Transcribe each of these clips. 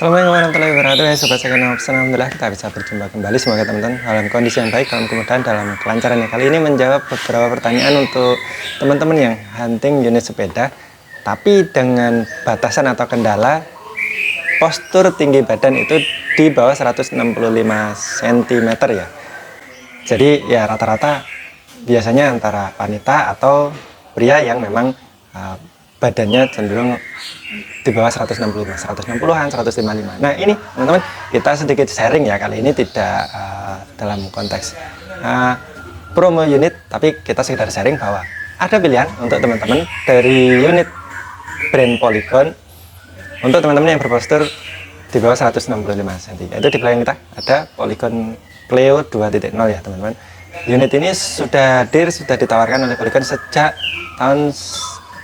Assalamualaikum warahmatullahi wabarakatuh. Hai sobat second option, alhamdulillah kita bisa berjumpa kembali. Semoga teman-teman dalam kondisi yang baik, dalam kemudahan, dalam kelancaran. Kali ini menjawab beberapa pertanyaan untuk teman-teman yang hunting unit sepeda tapi dengan batasan atau kendala postur tinggi badan itu di bawah 165 cm ya. Jadi ya rata-rata biasanya antara wanita atau pria yang memang badannya cenderung di bawah 165, 160-an, 155. Nah ini teman-teman, kita sedikit sharing ya, kali ini tidak dalam konteks promo unit, tapi kita sekedar sharing bahwa ada pilihan untuk teman-teman dari unit brand Polygon untuk teman-teman yang berpostur di bawah 165 cm. Itu di belakang kita ada Polygon Cleo 2.0 ya teman-teman. Unit ini sudah ditawarkan oleh Polygon sejak tahun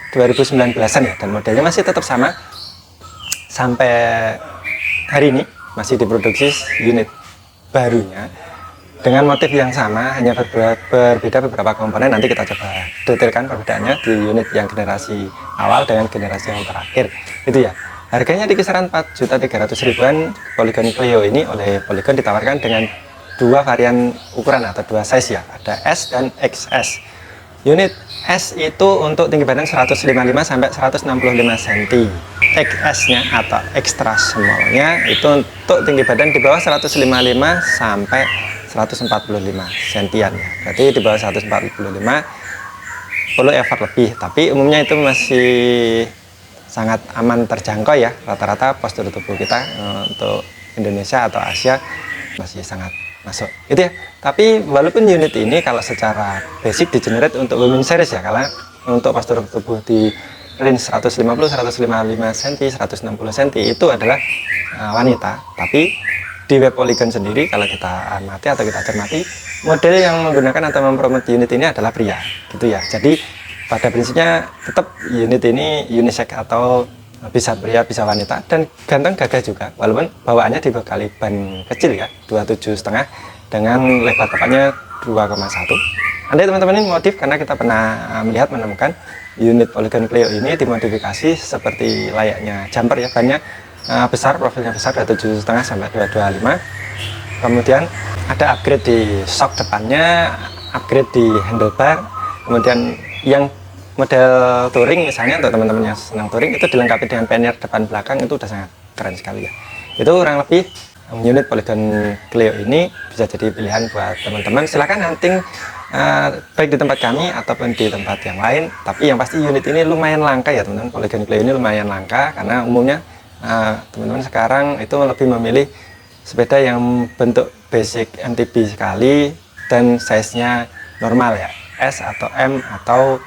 2019-an ya, dan modelnya masih tetap sama sampai hari ini, masih diproduksi unit barunya dengan motif yang sama, hanya berbeda beberapa komponen. Nanti kita coba detailkan perbedaannya di unit yang generasi awal dengan generasi yang terakhir itu ya. Harganya di kisaran 4.300.000-an. Polygon Cleo ini oleh Polygon ditawarkan dengan dua varian ukuran atau dua size ya, ada S dan XS. Unit S itu untuk tinggi badan 155 sampai 165 cm. XS-nya atau extra small-nya itu untuk tinggi badan di bawah 155 sampai 145 cm-an ya. Berarti di bawah 145 perlu effort lebih, tapi umumnya itu masih sangat aman terjangkau ya. Rata-rata postur tubuh kita untuk Indonesia atau Asia masih sangat masuk itu ya. Tapi walaupun unit ini kalau secara basic di generate untuk women series ya, karena untuk postur tubuh di range 150, 155 cm, 160 cm itu adalah wanita, tapi di web Polygon sendiri kalau kita amati atau kita cermati, model yang menggunakan atau mempromot unit ini adalah pria gitu ya. Jadi pada prinsipnya tetap unit ini unisex atau bisa pria bisa wanita, dan ganteng gagah juga, walaupun bawaannya dibekali ban kecil ya 27,5 dengan lebar tepatnya 2,1. Andai teman-teman ini modif, karena kita pernah menemukan unit Polygon Cleo ini dimodifikasi seperti layaknya jumper ya, bannya besar, profilnya besar 27,5 sampai 225. Kemudian ada upgrade di shock depannya, upgrade di handlebar, kemudian yang model touring misalnya untuk teman-teman yang senang touring itu dilengkapi dengan pannier depan belakang, itu udah sangat keren sekali ya. Itu kurang lebih unit Polygon Cleo ini bisa jadi pilihan buat teman-teman. Silahkan hunting baik di tempat kami ataupun di tempat yang lain, tapi yang pasti unit ini lumayan langka ya teman-teman. Polygon Cleo ini lumayan langka karena umumnya teman-teman sekarang itu lebih memilih sepeda yang bentuk basic MTB sekali dan size-nya normal ya, S atau M atau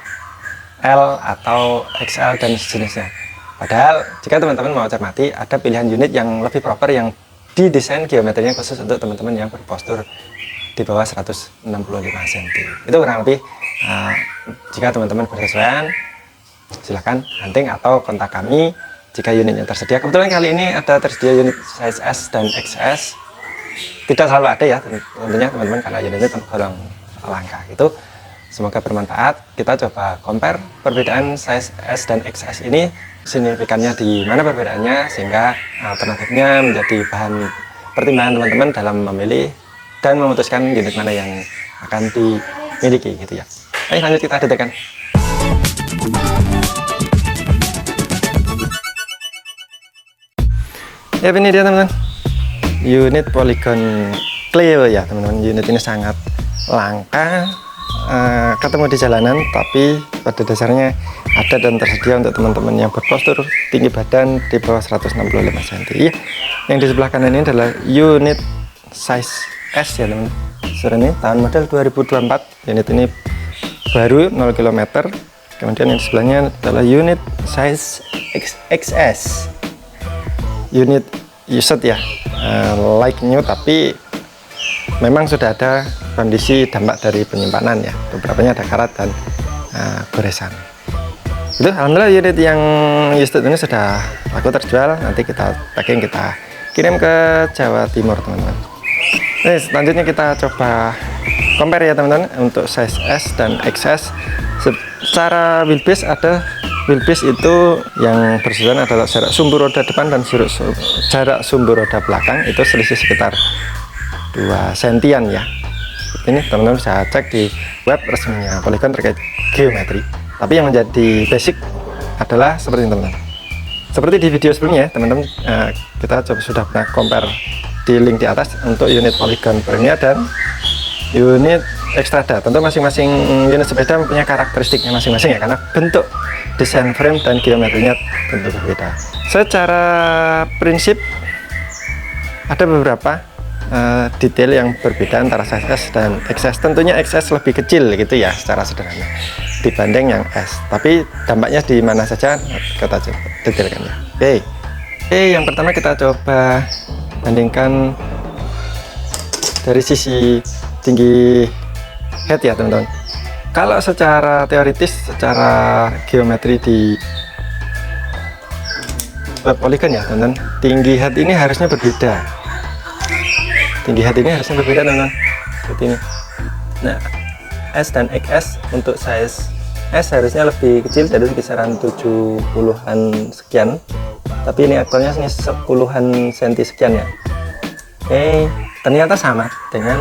L atau XL dan sejenisnya. Padahal jika teman-teman mau cermati, ada pilihan unit yang lebih proper yang didesain geometrinya khusus untuk teman-teman yang berpostur di bawah 165 cm. Itu kurang lebih. Jika teman-teman berkesesuaian, silahkan hunting atau kontak kami jika unitnya tersedia. Kebetulan kali ini ada tersedia unit size S dan XS. Tidak selalu ada ya tentunya teman-teman, karena unitnya tergolong langka itu. Semoga bermanfaat. Kita coba compare perbedaan size S dan XS ini, signifikannya di mana perbedaannya, sehingga alternatifnya menjadi bahan pertimbangan teman-teman dalam memilih dan memutuskan unit mana yang akan dimiliki gitu ya. Ayo lanjut kita detekan. Ya ini dia teman-teman, unit Polygon Cleo ya teman-teman. Unit ini sangat langka, ketemu di jalanan, tapi pada dasarnya ada dan tersedia untuk teman-teman yang berpostur tinggi badan di bawah 165 cm. Iya, yang di sebelah kanan ini adalah unit size S ya teman-teman. Ini tahun model 2024. Unit ini baru 0 km. Kemudian yang di sebelahnya adalah unit size XS. Unit used ya, like new, tapi memang sudah ada kondisi dampak dari penyimpanan ya, beberapanya ada karat dan goresan. Itu alhamdulillah unit yang used ini sudah laku terjual. Nanti kita packing, kita kirim ke Jawa Timur teman-teman. Selanjutnya kita coba compare ya teman-teman untuk size S dan XS. Secara wheelbase ada wheelbase itu yang bersisuan adalah jarak sumbu roda depan dan jarak sumbu roda belakang itu selisih sekitar 2 sentian ya. Ini teman-teman bisa cek di web resminya Polygon terkait geometri. Tapi yang menjadi basic adalah seperti ini teman-teman. Seperti di video sebelumnya teman-teman, kita sudah pernah compare di link di atas untuk unit Polygon Premier dan unit Xstrada. Tentu masing-masing unit sepeda mempunyai karakteristiknya masing-masing ya, karena bentuk desain frame dan geometrinya tentu berbeda. Secara prinsip ada beberapa detail yang berbeda antara size S dan XS. Tentunya XS lebih kecil gitu ya secara sederhana dibanding yang S, tapi dampaknya di mana saja kita coba detailkan ya. Oke, yang pertama kita coba bandingkan dari sisi tinggi head ya teman-teman. Kalau secara teoritis, secara geometri di web Polygon ya teman-teman, tinggi head ini harusnya berbeda. Tinggi head ini harusnya berbeda teman-teman, seperti ini. Nah, S dan XS untuk size S harusnya lebih kecil, jadi kisaran 70-an sekian, tapi ini aktualnya 10-an senti sekian ya. Oke, ternyata sama dengan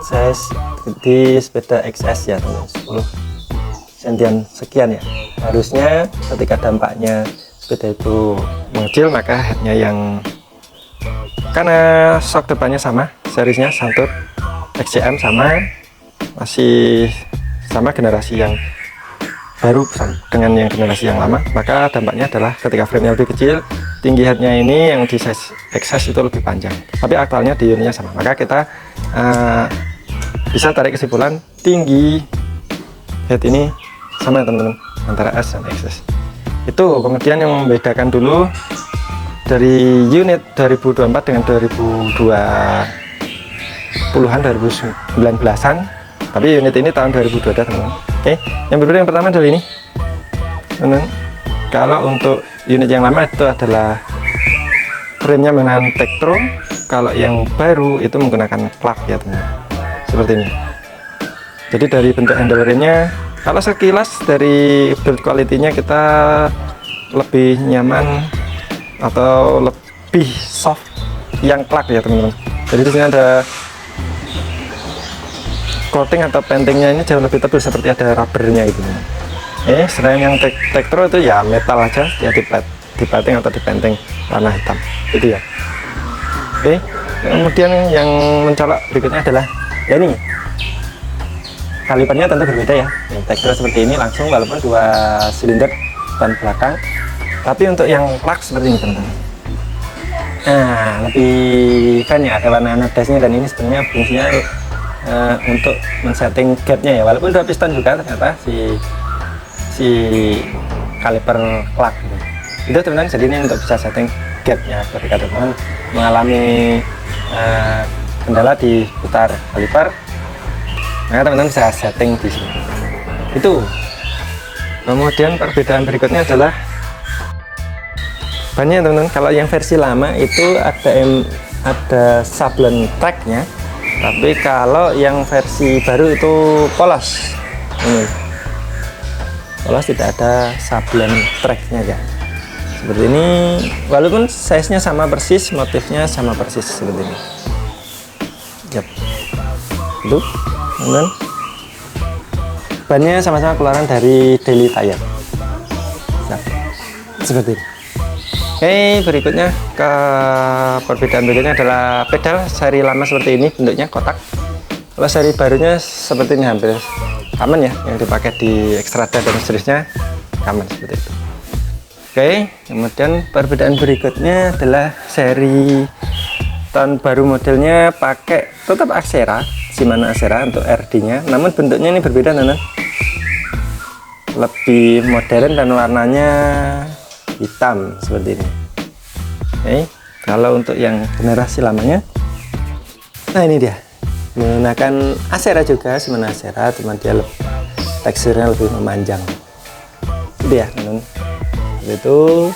size di sepeda XS ya teman-teman, 10 sentian sekian ya. Harusnya ketika dampaknya sepeda itu mengecil, maka headnya yang, karena shock depannya sama, serisnya Santur XCM sama, masih sama generasi yang baru dengan yang generasi yang lama, maka dampaknya adalah ketika frame-nya lebih kecil, tinggi headnya ini yang di size XS itu lebih panjang, tapi aktualnya di unitnya sama. Maka kita bisa tarik kesimpulan tinggi head ini sama teman-teman antara S dan XS. Itu kemudian yang membedakan dulu dari unit 2024 dengan 2020-an 2019-an, tapi unit ini tahun 2022 teman-teman. Oke, yang berbeda yang pertama adalah ini teman-teman. Kalau untuk unit yang lama itu adalah frame-nya menggunakan Tektro, kalau yang baru itu menggunakan plug ya teman-teman, seperti ini. Jadi dari bentuk handle rimnya, kalau sekilas dari build quality-nya kita lebih nyaman atau lebih soft yang plug ya teman-teman. Jadi di sini ada coating atau paintingnya ini jauh lebih tebal, seperti ada rubbernya gitu. Selain yang Tektro itu ya metal aja ya, di plating atau di painting warna hitam itu ya. Oke, kemudian yang mencolok berikutnya adalah ya ini, kalipernya tentu berbeda ya. Yang Tektro seperti ini langsung, walaupun 2 silinder ban belakang, tapi untuk yang plug seperti ini teman-teman, nah lebih kan ya, ada warna dasnya, dan ini sebenarnya fungsinya untuk men-setting gapnya ya, walaupun 2 piston juga ternyata si kaliper plug gitu. Itu teman-teman, jadi ini untuk bisa setting gapnya ketika teman-teman mengalami kendala di putar kaliper, maka teman-teman bisa setting di sini. Itu. Kemudian perbedaan berikutnya adalah bannya teman-teman. Kalau yang versi lama itu ada sablon tracknya, tapi kalau yang versi baru itu polos. Ini polos, tidak ada sablon tracknya ya. Seperti ini, walaupun size-nya sama persis, motifnya sama persis seperti ini. Yap. Itu, teman-teman. Bannya sama-sama keluaran dari Daily Tire. Nah, seperti ini. Oke, berikutnya perbedaan berikutnya adalah pedal seri lama seperti ini, bentuknya kotak. Kalau seri barunya seperti ini, hampir common ya, yang dipakai di Xstrada dan seterusnya common seperti itu. Oke, kemudian perbedaan berikutnya adalah seri tahun baru modelnya pakai tetap Axera, Shimano Axera untuk RD-nya, namun bentuknya ini berbeda teman-teman. Lebih modern dan warnanya hitam seperti ini. Oke, kalau untuk yang generasi lamanya, nah ini dia, menggunakan Axera juga, Shimano Axera, cuma dia teksturnya lebih memanjang. Itu ya teman-teman. Itu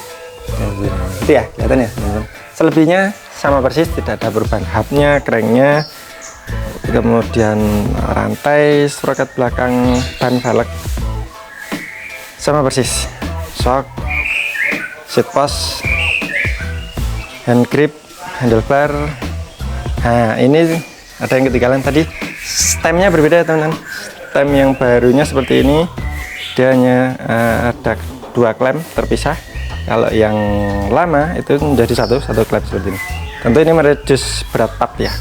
ya kelihatan ya teman-teman. Selebihnya sama persis, tidak ada perubahan. Hubnya, cranknya, kemudian rantai, sprocket belakang, ban velg sama persis. shock, seat post, hand grip, handlebar. Nah, ini ada yang ketinggalan tadi, stemnya berbeda ya teman-teman. Stem yang barunya seperti ini, dia hanya ada 2 klem terpisah. Kalau yang lama itu menjadi satu klem seperti ini. Tentu ini mereduce berat part ya,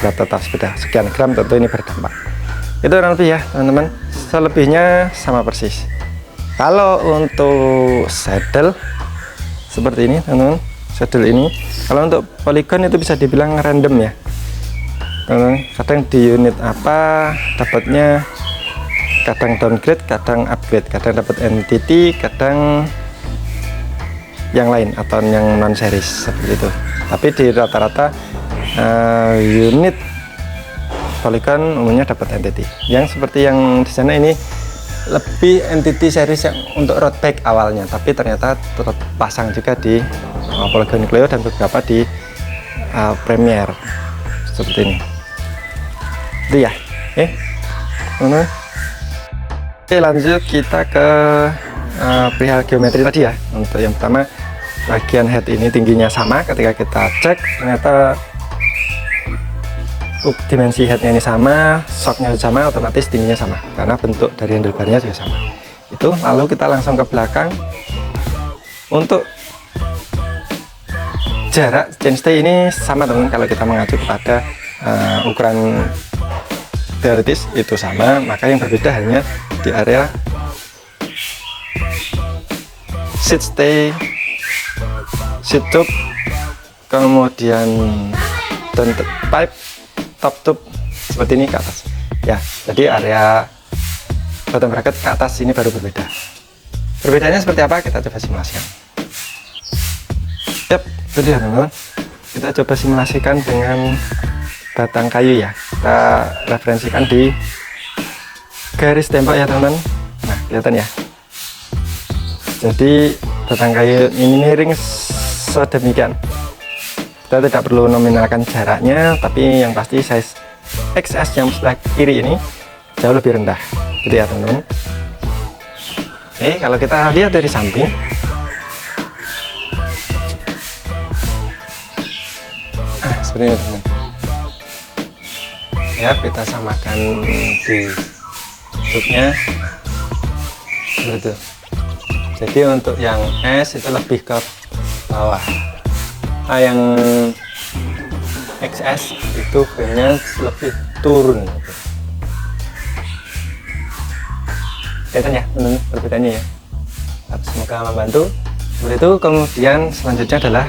berat total sepeda sekian gram, tentu ini berdampak. Itu kurang lebih ya teman-teman. Selebihnya sama persis. Kalau untuk saddle seperti ini teman-teman, saddle ini kalau untuk polygon itu bisa dibilang random ya teman-teman. Kadang di unit apa dapatnya, kadang downgrade, kadang upgrade, kadang dapat NTT, kadang yang lain atau yang non series seperti itu. Tapi di rata-rata unit polygon umumnya dapat NTT. Yang seperti yang di sana ini lebih NTT series yang untuk road bike awalnya, tapi ternyata terpasang juga di polygon Clio dan beberapa di Premier seperti ini. Itu ya. Oke, lanjut kita ke perihal geometri tadi ya. Untuk yang pertama, bagian head ini tingginya sama. Ketika kita cek ternyata dimensi headnya ini sama, shocknya sama, otomatis tingginya sama karena bentuk dari handlebarnya juga sama. Itu lalu kita langsung ke belakang. Untuk jarak chainstay ini sama teman, kalau kita mengacu kepada ukuran teoritis itu sama, maka yang berbeda hanya di area seat stay, seat tube, kemudian down pipe, top tube seperti ini ke atas ya. Jadi area bottom bracket ke atas ini baru berbeda. Perbedaannya seperti apa, kita coba simulasikan. Yap, itu dia teman-teman. Kita coba simulasikan dengan batang kayu ya. Kita referensikan di garis tembok ya teman-teman. Nah, kelihatan ya. Jadi batang kayu ini miring sedemikian. Kita tidak perlu nominalkan jaraknya, tapi yang pasti size XS yang sebelah kiri ini jauh lebih rendah, gitu ya teman-teman. Oke, kalau kita lihat dari samping, seperti ini teman-teman. Ya, kita samakan di tutupnya seperti itu. Jadi untuk yang S itu lebih ke bawah. Yang XS itu banyak lebih turun. Kelihatan ya teman-teman perbedaannya ya. Semoga membantu. Seperti itu. Kemudian selanjutnya adalah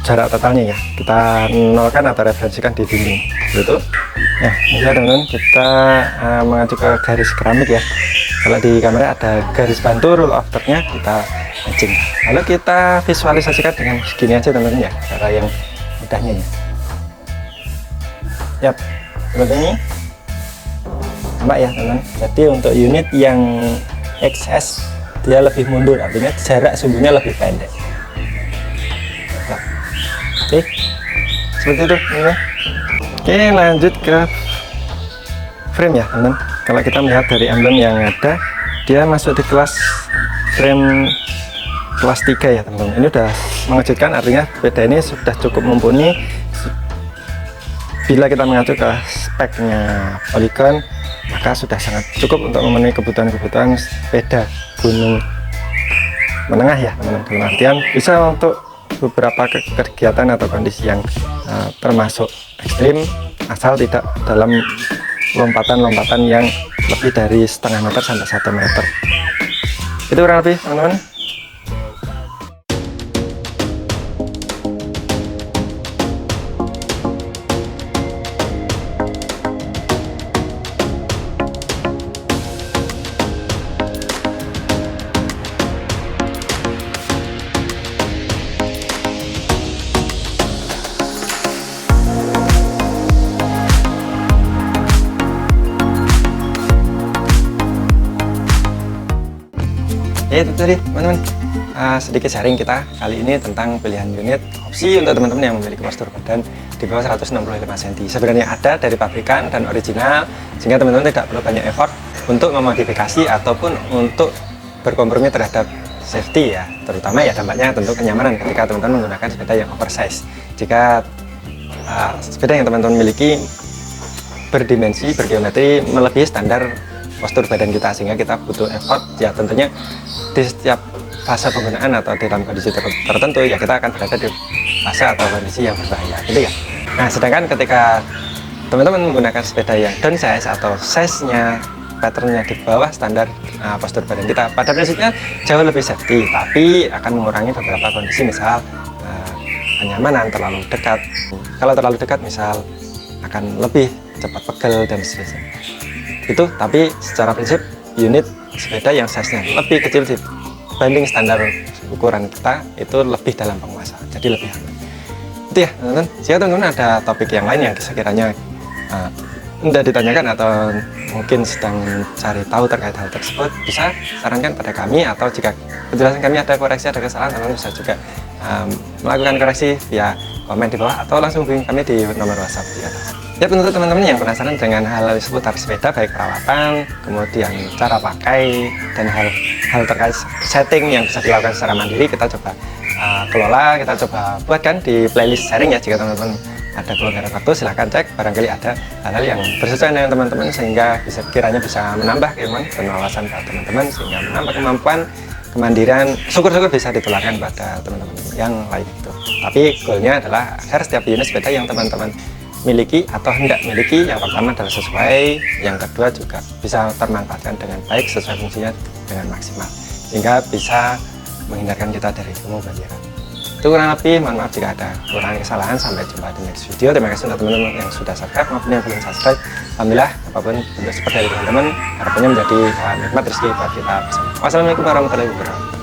jarak totalnya ya. Kita nolkan atau referensikan di dinding. Seperti itu. Nah, ini teman-teman, kita mengacu ke garis keramik ya. Kalau di kamera ada garis bantu rule of third-nya, kita matching. Lalu kita visualisasikan dengan segini aja teman-teman ya, cara yang mudahnya ya. Yap, seperti ini. Nampak ya teman-teman. Jadi untuk unit yang XS dia lebih mundur, artinya jarak sumbunya lebih pendek. Nah, oke, seperti itu teman-teman. Oke, lanjut ke frame ya teman-teman. Kalau kita melihat dari emblem yang ada, dia masuk di kelas frame kelas 3 ya teman-teman. Ini udah mengejutkan, artinya sepeda ini sudah cukup mumpuni. Bila kita mengacu ke speknya polygon, maka sudah sangat cukup untuk memenuhi kebutuhan-kebutuhan sepeda gunung menengah ya teman-teman. Dalam artian bisa untuk beberapa kegiatan atau kondisi yang termasuk ekstrim, asal tidak dalam lompatan-lompatan yang lebih dari setengah meter sampai 1 meter. Itu kurang lebih teman-teman. Ya itu tadi teman-teman, sedikit sharing kita kali ini tentang pilihan unit opsi untuk teman-teman yang memiliki postur badan di bawah 165 cm. Sebenarnya ada dari pabrikan dan original, sehingga teman-teman tidak perlu banyak effort untuk memodifikasi ataupun untuk berkompromi terhadap safety ya, terutama ya dampaknya tentu kenyamanan ketika teman-teman menggunakan sepeda yang oversize. Jika sepeda yang teman-teman miliki berdimensi, bergeometri melebihi standar postur badan kita, sehingga kita butuh effort ya tentunya di setiap fase penggunaan atau dalam kondisi tertentu ya kita akan berada di fase atau kondisi yang berbahaya gitu ya. Nah, sedangkan ketika teman-teman menggunakan sepeda yang downsize atau size-nya patternnya di bawah standar postur badan kita, pada prinsipnya jauh lebih safety, tapi akan mengurangi beberapa kondisi, misal kenyamanan terlalu dekat. Kalau terlalu dekat misal akan lebih cepat pegel dan seterusnya. Itu, tapi secara prinsip unit sepeda yang size-nya lebih kecil dibanding standar ukuran kita itu lebih dalam penguasaan, jadi lebih aman. Itu ya teman-teman. Jika teman-teman ada topik yang lain yang sekiranya tidak ditanyakan atau mungkin sedang cari tahu terkait hal tersebut, bisa sarankan pada kami, atau jika penjelasan kami ada koreksi, ada kesalahan, teman-teman bisa juga melakukan koreksi via komen di bawah atau langsung hubungi kami di nomor WhatsApp di atas. Ya, untuk teman-teman yang penasaran dengan hal seputar sepeda, baik perawatan, kemudian cara pakai, dan hal terkait setting yang bisa dilakukan secara mandiri, kita coba kelola, kita coba buatkan di playlist sharing ya. Jika teman-teman ada kelonggaran waktu, silahkan cek, barangkali ada hal-hal yang bersesuaian dengan teman-teman, sehingga kiranya bisa menambah keilmuan dan wawasan pada teman-teman, sehingga menambah kemampuan, kemandirian, syukur-syukur bisa ditularkan pada teman-teman yang lain itu. Tapi goalnya adalah agar setiap unit sepeda yang teman-teman miliki atau hendak miliki, yang pertama adalah sesuai, yang kedua juga bisa termanfaatkan dengan baik sesuai fungsinya dengan maksimal, sehingga bisa menghindarkan kita dari kemudaratan. Itu kurang lebih, mohon maaf jika ada kurang kesalahan. Sampai jumpa di next video. Terima kasih untuk teman-teman yang sudah subscribe maupun yang belum subscribe. Alhamdulillah, apapun bentuk support dari teman-teman, harapannya menjadi nikmat rezeki buat kita bersama. Wassalamualaikum warahmatullahi wabarakatuh.